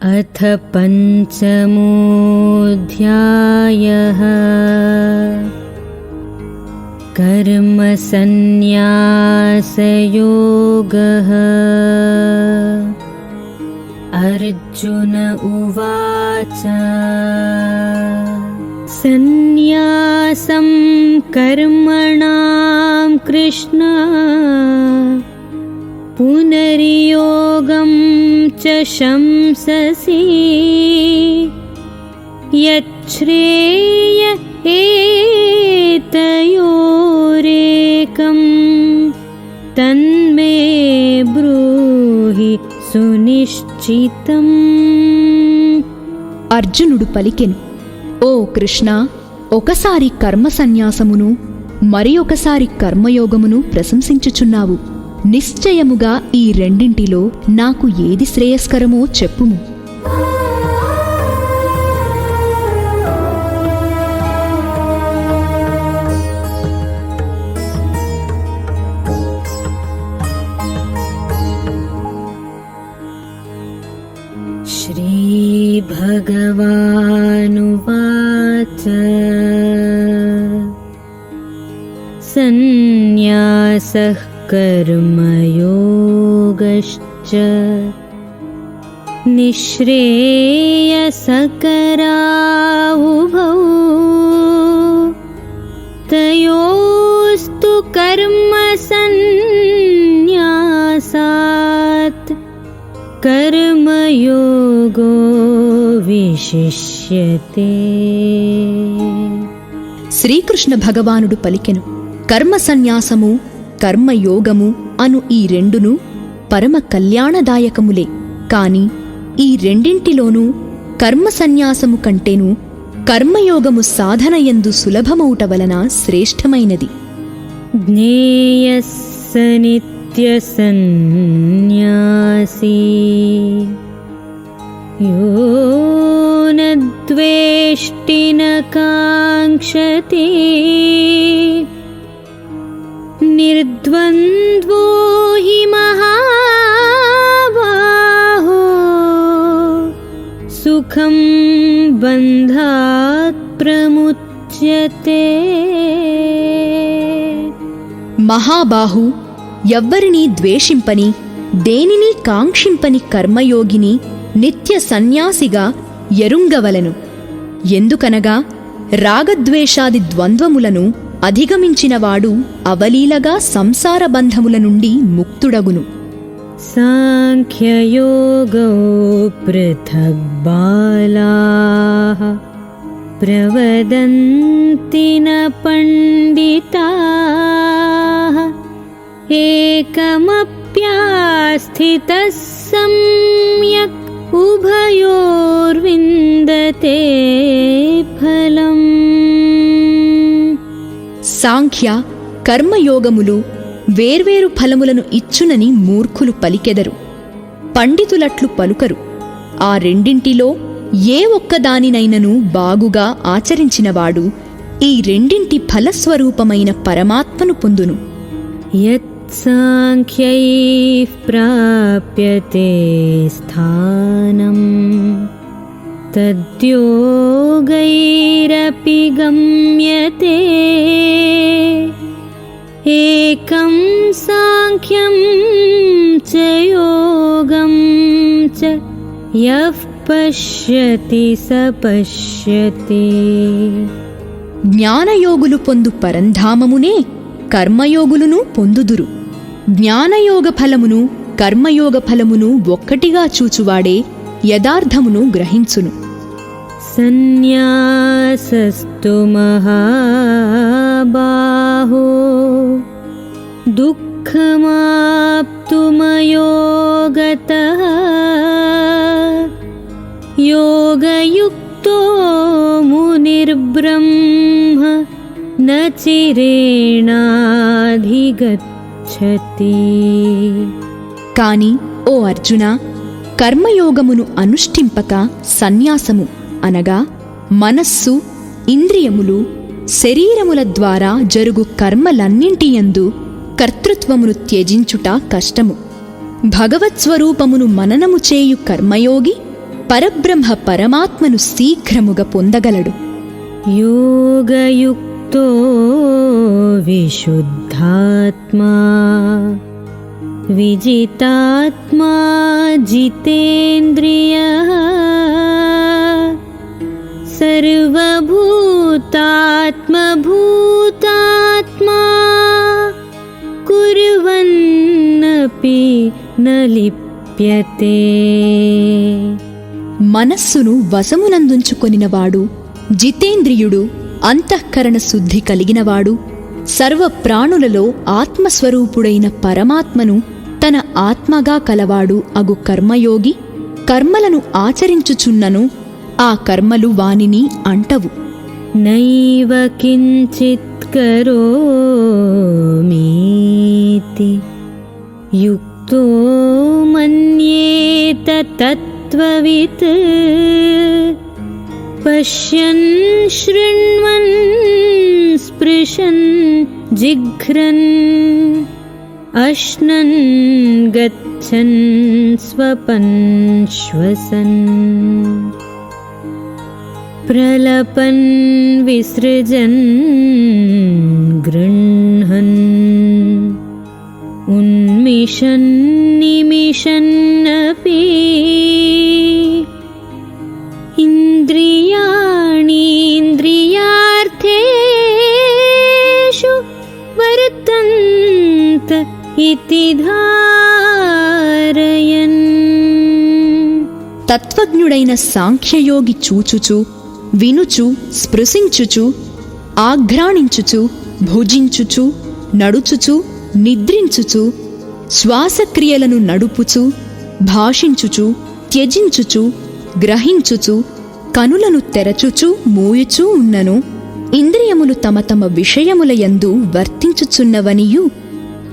अथ पञ्चमोऽध्यायः। कर्मसन्न्यासयोगः। अर्जुन उवाच सन्न्यासं कर्मणां कृष्ण पुनर्योगं च शंससि यच्छ्रेय एतयोरेकं तन्मे ब्रूहि సునిశ్చితం. అర్జునుడు పలికెను, ఓ కృష్ణ, ఒకసారి కర్మ సన్యాసమును మరి ఒకసారి కర్మయోగమును ప్రశంసించుచున్నావు. నిశ్చయముగా ఈ రెండింటిలో నాకు ఏది శ్రేయస్కరమో చెప్పుము. श्रीभगवानुवाच सन्न्यासः कर्मयोगश्च निःश्रेयसकरावुभौ तयोस्तु कर्मसन्न्यासात् कर्मयोगो విశిష్యతే. శ్రీకృష్ణ భగవానుడు పలికెను, కర్మ సన్యాసము కర్మయోగము అను ఈ రెండును పరమ కళ్యాణదాయకములే. కాని ఈ రెండింటిలోనూ కర్మ సన్యాసము కంటేను కర్మయోగము సాధనయందు సులభమౌట వలన శ్రేష్టమైనది. జ్ఞేయస్స నిత్యసన్న్యాసీ यो न द्वेष्टि न काङ्क्षति निर्द्वन्द्वो हि महाबाहो सुखं बन्धात् प्रमुच्यते. మహాబాహు, ఎవ్వరినీ ద్వేషింపని దేనిని కాంక్షింపని కర్మయోగిని నిత్య సన్యాసిగా ఎరుంగవలెను. ఎందుకనగా రాగద్వేషాది ద్వంద్వములను అధిగమించినవాడు అవలీలగా సంసార బంధముల నుండి ముక్తుడగును. సాంఖ్యయోగో పృథగ్ బాలాః ప్రవదంతి న పండితాః ఏకమప్యాస్థితః సమ్యక్ ఉభయోర్విందతే ఫలం. సాంఖ్య కర్మయోగములు వేర్వేరు ఫలములను ఇచ్చునని మూర్ఖులు పలికెదరు, పండితులట్లు పలుకరు. ఆ రెండింటిలో ఏ ఒక్కదానినైనను బాగుగా ఆచరించినవాడు ఈ రెండింటి ఫలస్వరూపమైన పరమాత్మను పొందును. సాంఖ్యైః ప్రాప్యతే స్థానం తద్యోగైరపి గమ్యతే ఏకం సాంఖ్యం చ యోగం చ యః పశ్యతి స పశ్యతి. జ్ఞానయోగులు పొందు పరంధామమునే కర్మయోగులును పొందుదురు. జ్ఞానయోగ ఫలమును కర్మయోగ ఫలమును ఒక్కటిగా చూచువాడే యథార్థమును గ్రహించును. సన్యాసస్తు మహాబాహో దుఃఖమాప్తుమయోగతః యోగయుక్తో మునిర్బ్రహ్మ న చిరేణాధిగచ్చతి. కాని ఓ అర్జున, కర్మయోగమును అనుష్ఠింపక సన్యాసము అనగా మనస్సు, ఇంద్రియములు, శరీరముల ద్వారా జరుగు కర్మలన్నింటియందు కర్తృత్వమును త్యజించుట కష్టము. భగవత్స్వరూపమును మననము చేయు కర్మయోగి పరబ్రహ్మ పరమాత్మను శీఘ్రముగా పొందగలడు. योगयुक्तो विशुद्धात्मा विजितात्मा जितेन्द्रियः सर्वभूतात्मभूतात्मा कुर्वन्नपि न लिप्यते. మనస్సును వశమునందుంచుకొనినవాడు, జితేంద్రియుడు, అంతఃకరణ శుద్ధి కలిగినవాడు, సర్వ ప్రాణులలో ఆత్మస్వరూపుడైన పరమాత్మను తన ఆత్మగా కలవాడు అగు కర్మయోగి కర్మలను ఆచరించుచున్నను ఆ కర్మలు వానిని అంటవు. నైవ కించిత్ కరోమీతి యుక్తో మన్యేత తత్వవిత్ పశ్యన్ శృణ్వన్ స్పృశన్ జిఘ్రన్ అశ్నన్ గచ్చన్ స్వపన్ శ్వసన్ ప్రలపన్ విసృజన్ గృహ్ణన్ ఉన్మిషన్ నిమిషన్నపి ఇంద్రియాణీంద్రియార్థేషు వర్తంత ఇతి ధారయన్. తత్వజ్ఞుడైన సాంఖ్యయోగి చూచుచు, వినుచు, స్పృశించుచు, ఆఘ్రాణించుచు, భుజించుచు, నడుచుచు, నిద్రించుచు, శ్వాసక్రియలను నడుపుచు, భాషించుచు, త్యజించుచు, గ్రహించుచు, కనులను తెరచుచు మూయుచూ ఉన్నను ఇంద్రియములు తమ తమ విషయములయందు వర్తించుచున్నవనియు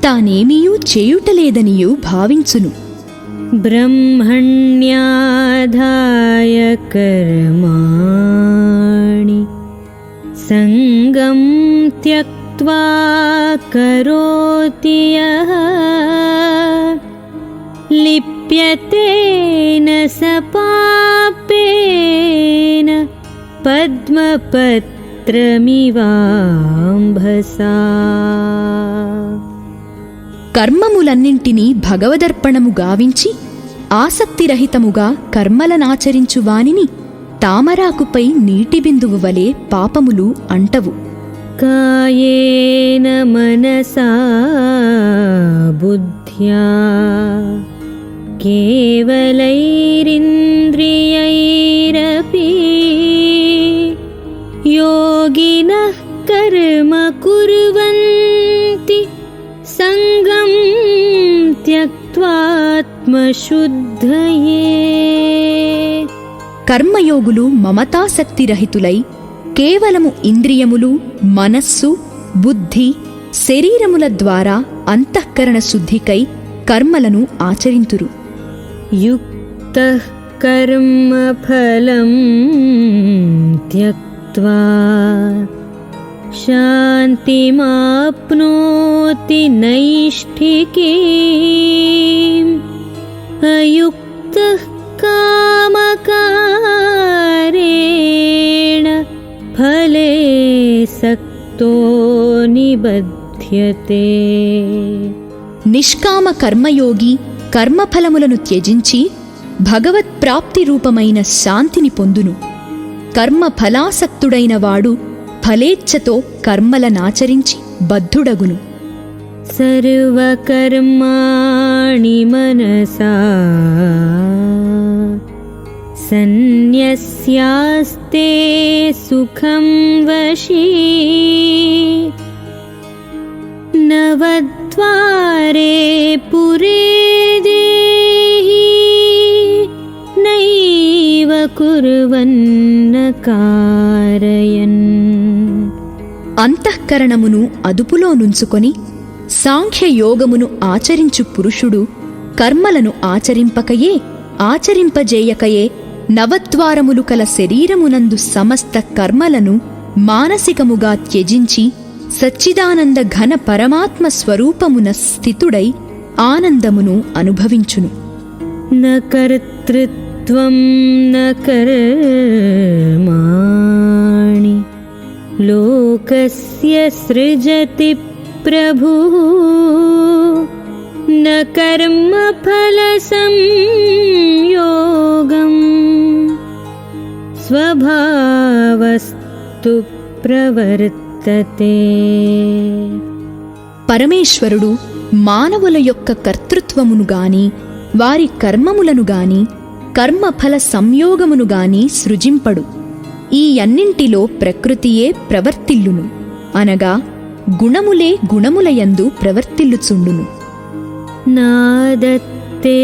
తానేమియూ చేయుటలేదనియు భావించును. బ్రహ్మణ్యాధాయ కర్మాణి సంగం త్యక్త్వా కరోతి యః లిప్యతేన స పాపేన పద్మపత్రమివాంభసా. కర్మములన్నింటినీ భగవదర్పణము గావించి ఆసక్తిరహితముగా కర్మలనాచరించు వానిని తామరాకుపై నీటి బిందువు వలె పాపములు అంటవు. కాయేన మనసా బుద్ధ్యా కేవలైరింద్రియైరపి యోగినః కర్మ కుర్వంతి సంగం త్యక్త్వాత్మశుద్ధయే. కర్మయోగులు మమతాసక్తిరహితులై కేవలము ఇంద్రియములు, మనస్సు, బుద్ధి, శరీరముల ద్వారా అంతఃకరణ శుద్ధికై కర్మలను ఆచరింతురు. యుక్తః కర్మఫలం త్యక్త్వా శాంతిమాప్నోతి నైష్ఠికీం అయుక్తః కామకారేణ ఫలే సక్తో నిబధ్యతే. నిష్కామ కర్మయోగి కర్మఫలములను త్యజించి భగవత్ప్రాప్తి రూపమైన శాంతిని పొందును. కర్మఫలాసక్తుడైన వాడు ఫలేచ్ఛతో కర్మలనాచరించి బద్ధుడగును. సర్వకర్మాణి మనసా సన్యస్యాస్తే సుఖం వశీ నవద్వారే పురే దేహి నైవ కుర్వన్న కారయన్. అంతఃకరణమును అదుపులో నుంచుకొని సాంఖ్యయోగమును ఆచరించు పురుషుడు కర్మలను ఆచరింపకయే ఆచరింపజేయకయే నవద్వారములు కల శరీరమునందు సమస్త కర్మలను మానసికముగా త్యజించి సచ్చిదానంద ఘన పరమాత్మ స్వరూపమున స్థితుడై ఆనందమును అనుభవించును. న కర్తృత్వ त्वं न कर्माणि लोकस्य सृजति प्रभुः न कर्मफलसंयोगम् స్వభావస్తు ప్రవర్తతే. పరమేశ్వరుడు మానవుల యొక్క కర్తృత్వమును గాని వారి కర్మములను గాని కర్మఫల సంయోగమును గాని సృజింపడు. ఈ అన్నింటిలో ప్రకృతియే ప్రవర్తిల్లును, అనగా గుణములే గుణములయందు ప్రవర్తిల్లుచుండును. నాదత్తే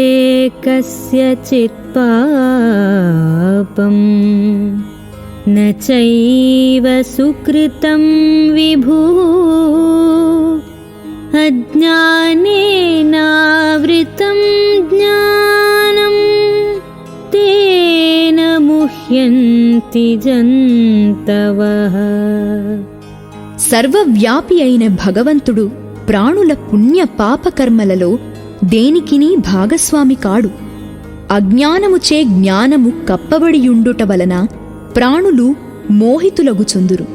కస్యచిత్ పాపం న చైవ సుకృతం విభుః అజ్ఞానేనావృతం జ్ఞానం తేన ముహ్యంతి జంతవః. సర్వవ్యాపి అయిన భగవంతుడు ప్రాణుల పుణ్య పాపకర్మలలో దేనికినీ భాగస్వామి కాడు. అజ్ఞానముచే జ్ఞానము కప్పబడియుండుట వలన ప్రాణులు మోహితులగుచుందురు.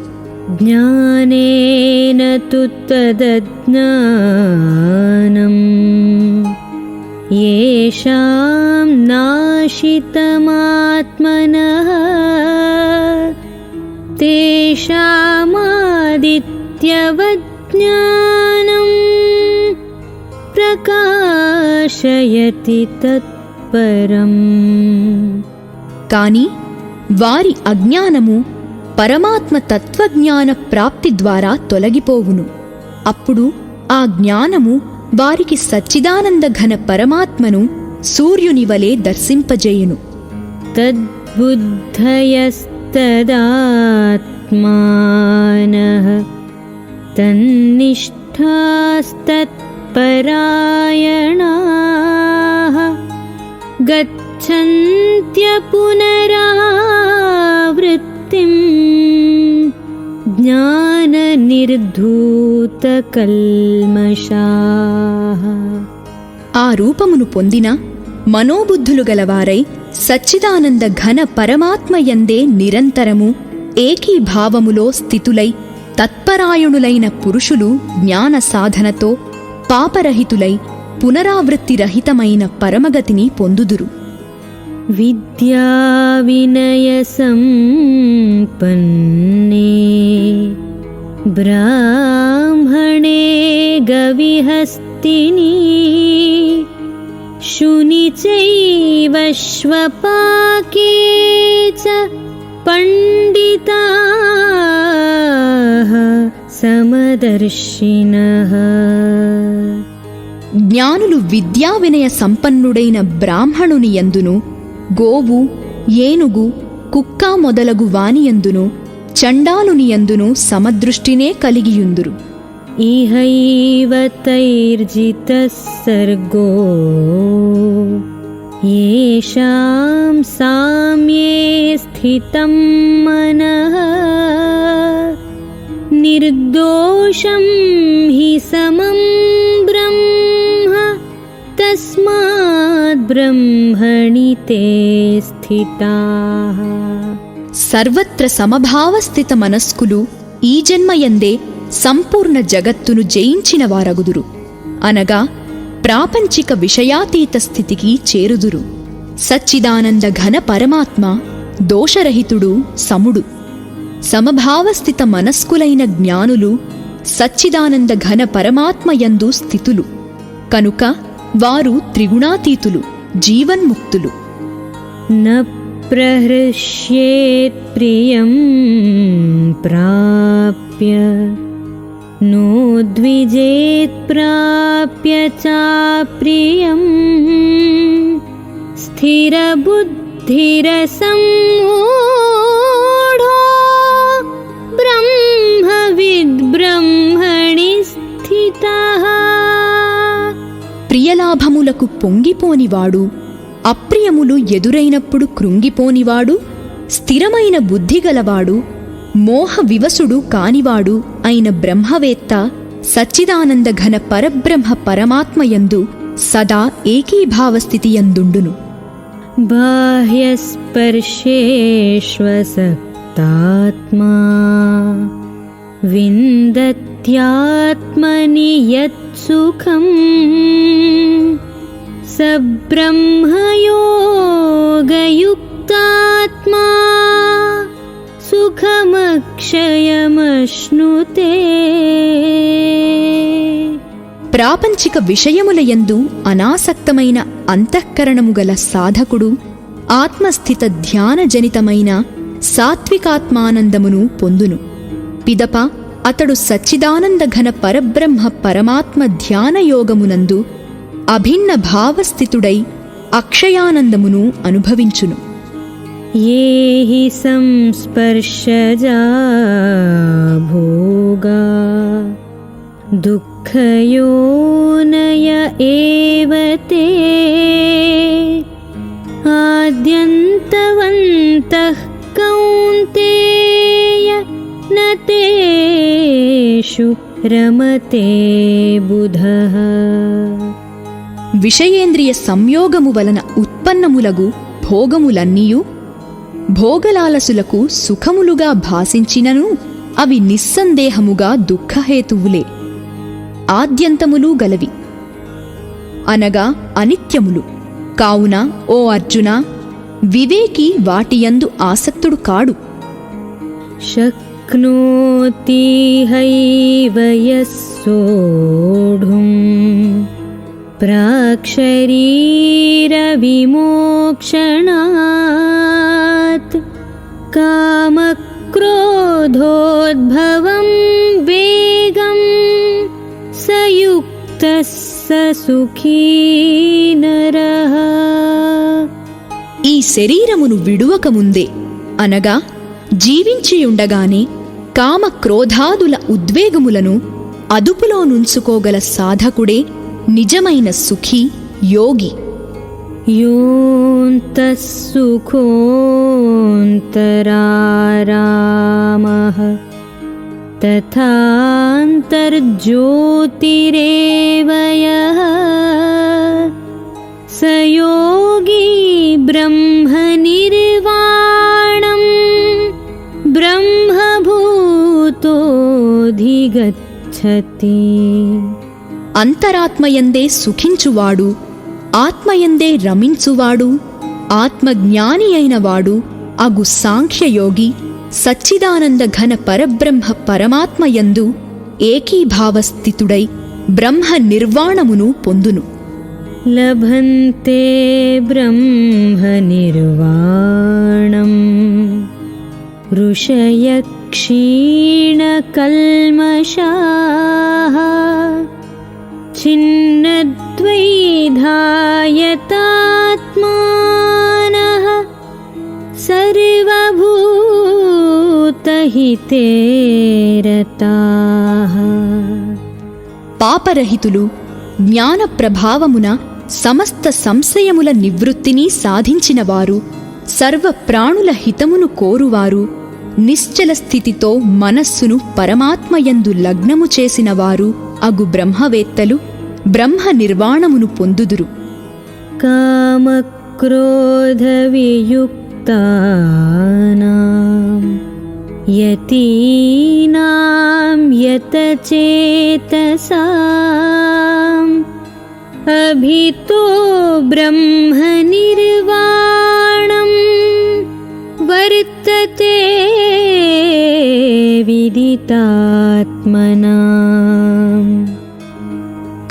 జ్ఞానేన తు తదజ్ఞానం యేషాం నాశితమాత్మనః తేషామాదిత్యవత్ జ్ఞానం ప్రకాశయతి తత్పరం. కాని వారి అజ్ఞానము పరమాత్మ తత్వజ్ఞాన ప్రాప్తి ద్వారా తొలగిపోవును. అప్పుడు ఆ జ్ఞానము వారికి సచ్చిదానంద ఘన పరమాత్మను సూర్యుని వలె దర్శింపజేయును. తద్బుద్ధయస్తదాత్మానః తన్నిష్ఠాస్తత్పరాయణాః గచ్చన్త్య పునరావృత్తిం జ్ఞాననిర్ధూతకల్మషాః. ఆ రూపమును పొందిన మనోబుద్ధులు గలవారై సచ్చిదానంద ఘన పరమాత్మయందే నిరంతరము ఏకీభావములో స్థితులై తత్పరాయణులైన పురుషులు జ్ఞాన సాధనతో పాపరహితులై పునరావృత్తిరహితమైన పరమగతిని పొందుదురు. విద్యా వినయ సంపన్నే బ్రాహ్మణే గవిహస్తిని శుని చైవ శ్వపాకే చ పండితాః సమదర్శినః. జ్ఞానులు విద్యా వినయ సంపన్నుడైన బ్రాహ్మణుని యందును గోవు ఏనుగు కుక్క మొదలగు వానియందును చండాలుని యందును సమదృష్టినే కలిగియుందురు. ఇహైవ తైర్జితః సర్గో యేషాం సామ్యే స్థితం మనః నిర్దోషం హి సమం బ్రహ్మ తస్మాద్ బ్రహ్మణి తే స్థితాః. సర్వత్ర సమభావస్థిత మనస్కులు ఈ జన్మయందే సంపూర్ణ జగత్తును జయించిన వారగుదురు, అనగా ప్రాపంచిక విషయాతీత స్థితికి చేరుదురు. సచ్చిదానంద ఘన పరమాత్మ దోషరహితుడు, సముడు. సమభావస్థిత మనస్కులైన జ్ఞానులు సచ్చిదానంద ఘన పరమాత్మయందు స్థితులు కనుక వారు త్రిగుణాతీతులు, జీవన్ముక్తులు. న ప్రహృష్యేత్ ప్రియం ప్రాప్య నోద్విజేత్ ప్రాప్య చాప్రియం స్థిరబుద్ధిరసమ్మూఢో బ్రహ్మవిద్ బ్రహ్మణి స్థితః. ప్రియలాభములకు పొంగిపోనివాడు, అప్రియములు ఎదురైనప్పుడు కృంగిపోనివాడు, స్థిరమైన బుద్ధిగలవాడు, మోహ వివసుడు కానివాడు అయిన బ్రహ్మవేత్త సచ్చిదానంద ఘన పరబ్రహ్మ పరమాత్మయందు సదా ఏకీభావస్థితియందుండును. बाह्यस्पर्शेष्वसक्तात्मा विन्दत्यात्मनि यत्सुखम् स ब्रह्मयोगयुक्तात्मा సుఖమక్షయమశ్నుతే. ప్రాపంచిక విషయములయందు అనాసక్తమైన అంతఃకరణము గల సాధకుడు ఆత్మస్థిత ధ్యానజనితమైన సాత్వికాత్మానందమును పొందును. పిదప అతడు సచ్చిదానందఘన పరబ్రహ్మ పరమాత్మ ధ్యానయోగమునందు అభిన్న భావస్థితుడై అక్షయానందమును అనుభవించును. ये हि संस्पर्शजा भोगा दुःखयोनय एव ते आद्यन्तवन्तः कौन्तेय न तेषु रमते बुधः. విషయేంద్రియ సంయోగము వలన ఉత్పన్నములగు భోగములన్నీయు భోగలాలసులకు సుఖములుగా భాసించినను అవి నిస్సందేహముగా దుఃఖహేతువులే, ఆద్యంతములు గలవి, అనగా అనిత్యములు. కావున ఓ అర్జున, వివేకి వాటియందు ఆసక్తుడు కాడు. శక్నోతి హైవ యస్సోఢుం ప్రాక్శరీర విమోక్షణాత్ కామక్రోధోద్భవం వేగం సయుక్తః స సుఖీ నరః. ఈ శరీరమును విడువకముందే, అనగా జీవించియుండగానే కామక్రోధాదుల ఉద్వేగములను అదుపులో నుంచుకోగల సాధకుడే నిజమైన సుఖీ యోగి. యోऽन्तः సుఖోऽन्तరారామః తథాంతర్జ్యోతిరేవ యః స యోగి బ్రహ్మనిర్వాణం బ్రహ్మభూతోऽధిగచ్చతి. అంతరాత్మయందే సుఖించువాడు, ఆత్మయందే రమించువాడు, ఆత్మజ్ఞాని అయినవాడు అగు సాంఖ్యయోగి సచ్చిదానంద ఘన పరబ్రహ్మ పరమాత్మయందు ఏకీభావస్థితుడై బ్రహ్మ నిర్వాణమును పొందును. లభంతే బ్రహ్మ నిర్వాణం ఋషయ క్షీణకల్మషాః ఛిన్నద్వైధాయతాత్మానః సర్వభూతహితే రతాః. పాపరహితులు జ్ఞాన ప్రభావమున సమస్త సంశయముల నివృత్తిని సాధించినవారు, సర్వ ప్రాణుల హితమును కోరువారు, నిశ్చల స్థితితో మనస్సును పరమాత్మయందు లగ్నము చేసినవారు అగు బ్రహ్మవేత్తలు బ్రహ్మ నిర్వాణమును పొందుదురు. కామక్రోధవియుక్తానాం యతీనాం యతచేతసాం అభితో బ్రహ్మ నిర్వాణం వర్తతే విదితాత్మనాం.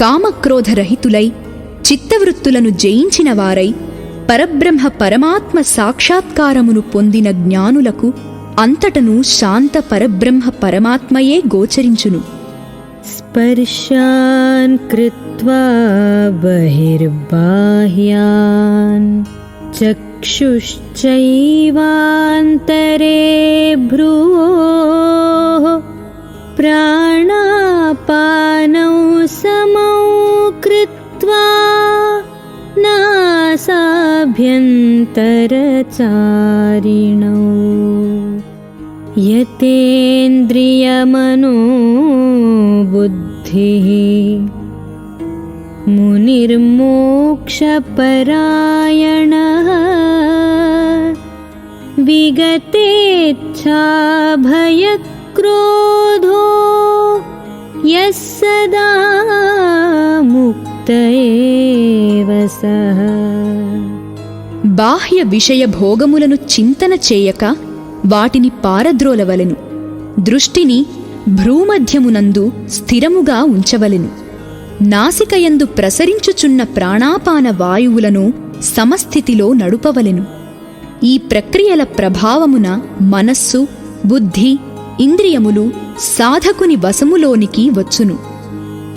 కామక్రోధరహితులై చిత్తవృత్తులను జయించిన వారై పరబ్రహ్మ పరమాత్మ సాక్షాత్కారమును పొందిన జ్ఞానులకు అంతటను శాంత పరబ్రహ్మ పరమాత్మయే గోచరించును. స్పర్శాన్ కృత్వా బహిర్బాహ్యాన్ చక్షుశ్చైవాంతరే భ్రువోః ప్రాణాపానౌ సమౌ కృత్వా నాసాభ్యంతరచారిణౌ యతేంద్రియమనోబుద్ధిః मुनिर्मोक्षपरायणः विगतेच्छाभयक्रोधो यः सदा मुक्त एव सः। బాహ్య విషయ భోగములను చింతన చేయక వాటిని పారద్రోలవలెను. దృష్టిని భ్రూమధ్యమునందు స్థిరముగా ఉంచవలెను. నాసికయందు ప్రసరించుచున్న ప్రాణాపాన వాయువులను సమస్థితిలో నడుపవలెను. ఈ ప్రక్రియల ప్రభావమున మనస్సు, బుద్ధి, ఇంద్రియములు సాధకుని వశములోనికి వచ్చును.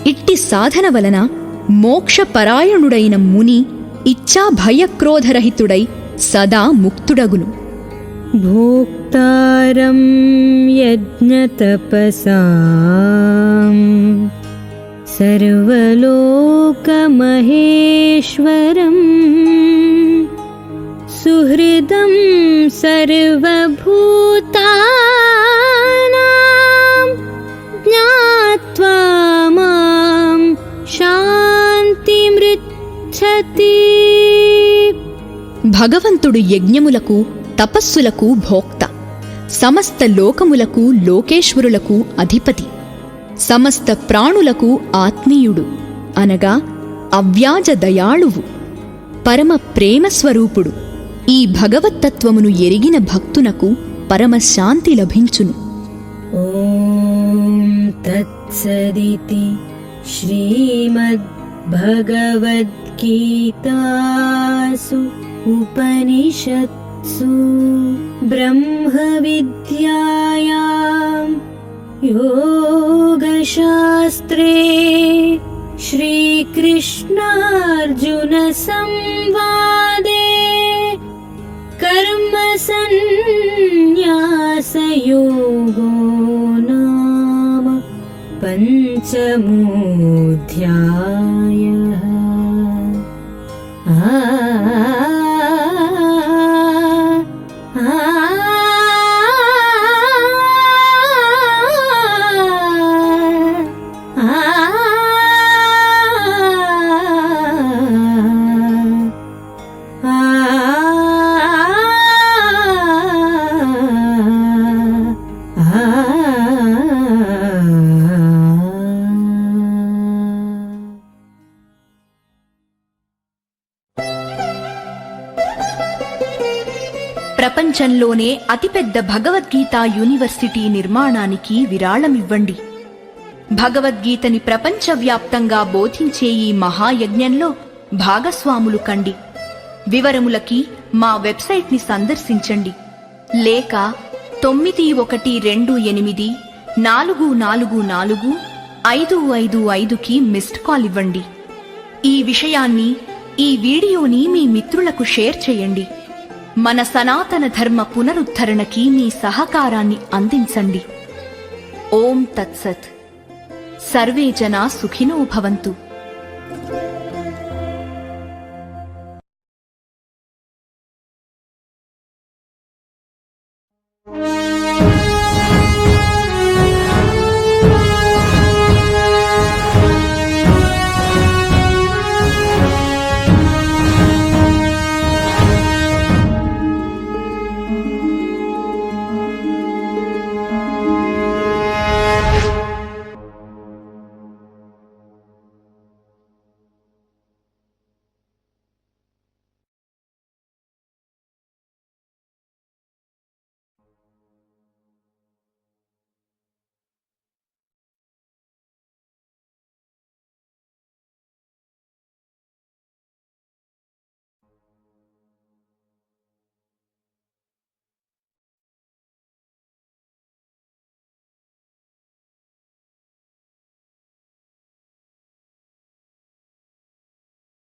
ఇట్టి సాధన వలన మోక్షపరాయణుడైన ముని ఇచ్చా భయక్రోధరహితుడై సదా ముక్తుడగును. భోక్తారం యజ్ఞతపసాం సర్వలోకమహేశ్వరం సుహృదం సర్వభూతానాం జ్ఞాత్వా మాం శాంతిమృచ్ఛతి. భగవంతుడు యజ్ఞములకు, తపస్సులకు భోక్త, సమస్త లోకములకు లోకేశ్వరులకు అధిపతి, సమస్త ప్రాణులకు ఆత్మీయుడు అనగా అవ్యాజ దయాళువు, పరమ ప్రేమస్వరూపుడు. ఈ భగవత్తత్వమును ఎరిగిన భక్తునకు పరమశాంతి లభించును. ఓం తత్సదితి శ్రీమద్భగవద్గీతాసు ఉపనిషత్సు బ్రహ్మవిద్యాయాం యోగశాస్త్రే శ్రీకృష్ణార్జున సంవాదే కర్మసన్న్యాసయోగో నామ పంచమోऽధ్యాయः. ప్రపంచంలోనే అతిపెద్ద భగవద్గీత యూనివర్సిటీ నిర్మాణానికి విరాళమివ్వండి. భగవద్గీతని ప్రపంచవ్యాప్తంగా బోధించే ఈ మహాయజ్ఞంలో భాగస్వాములు కండి. వివరములకి మా వెబ్సైట్ని సందర్శించండి, లేక 9128444555కి మిస్డ్ కాల్ ఇవ్వండి. ఈ విషయాన్ని, ఈ వీడియోని మీ మిత్రులకు షేర్ చేయండి. మన సనాతన ధర్మ పునరుద్ధరణకి మీ సహకారాన్ని అందించండి. ఓం తత్సత్. సర్వే జనా సుఖినో భవంతు.